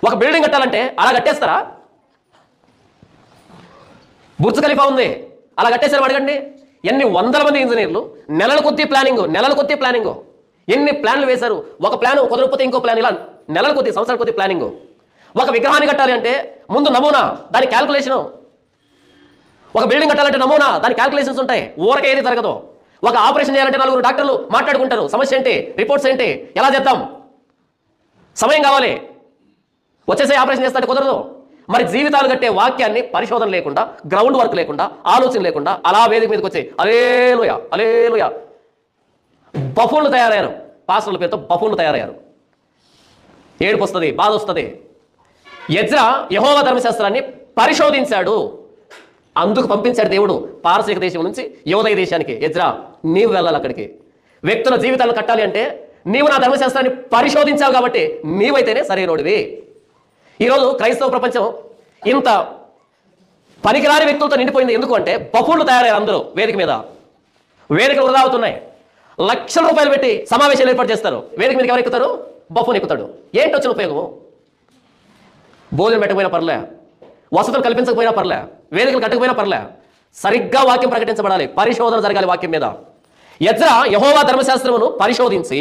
ఒక బిల్డింగ్ కట్టాలంటే అలా కట్టేస్తారా? బుర్జ్ ఖలీఫా ఉంది, అలా కట్టేశారు అడగండి. ఎన్ని వందల మంది ఇంజనీర్లు, నెలల కొద్దీ ప్లానింగ్, ఎన్ని ప్లాన్లు వేశారు. ఒక ప్లాన్ కుదరకపోతే ఇంకో ప్లాన్, ఇలా నెలల కొద్దీ, సంవత్సరాల కొద్దీ ప్లానింగ్. ఒక విగ్రహాన్ని కట్టాలి అంటే ముందు నమూనా, దాని క్యాల్కులేషను. ఒక బిల్డింగ్ కట్టాలంటే నమూనా, దాని క్యాల్కులేషన్స్ ఉంటాయి. ఊరకే ఏది జరగదు. ఒక ఆపరేషన్ చేయాలంటే 4 డాక్టర్లు మాట్లాడుకుంటారు, సమస్య ఏంటి, రిపోర్ట్స్ ఏంటి, ఎలా చేద్దాం, సమయం కావాలి, వచ్చేసే ఆపరేషన్ చేస్తే కుదరదు. మరి జీవితాలు కట్టే వాక్యాన్ని పరిశోధన లేకుండా, గ్రౌండ్ వర్క్ లేకుండా, ఆలోచన లేకుండా అలా వేదిక మీదకి వచ్చి అలేలుయా అలేలుయా బఫూన్లు తయారయ్యారు. పాస్టర్ల పేరుతో బఫూన్లు తయారయ్యారు. ఏడుపు వస్తుంది, బాధ వస్తుంది. ఎజ్రా యెహోవా ధర్మశాస్త్రాన్ని పరిశోధించాడు, అందుకు పంపించాడు దేవుడు పారసీక దేశం నుంచి యోదయ దేశానికి. ఎజ్రా, నీవు వెళ్ళాలి అక్కడికి. వ్యక్తుల జీవితాలను కట్టాలి అంటే నీవు నా ధర్మశాస్త్రాన్ని పరిశోధించావు కాబట్టి నీవైతేనే సరైనోడివి. ఈరోజు క్రైస్తవ ప్రపంచం ఇంత పనికిరాని వ్యక్తులతో నిండిపోయింది. ఎందుకు అంటే బఫూన్లు తయారయ్యారు అందరూ. వేదిక మీద వేదికలు వృధా అవుతున్నాయి. లక్షల రూపాయలు పెట్టి సమావేశాలు ఏర్పాటు చేస్తారు. వేదిక మీదకి ఎవరు ఎక్కుతారు? బఫూన్ ఎక్కుతాడు. ఏంటి వచ్చిన ఉపయోగము? భోజనం పెట్టకపోయినా పర్లే, వసతులు కల్పించకపోయినా పర్లే, వేదికలు కట్టకపోయినా పర్లే, సరిగ్గా వాక్యం ప్రకటించబడాలి, పరిశోధన జరగాలి వాక్యం మీద. ఎజ్రా యెహోవా ధర్మశాస్త్రమును పరిశోధించి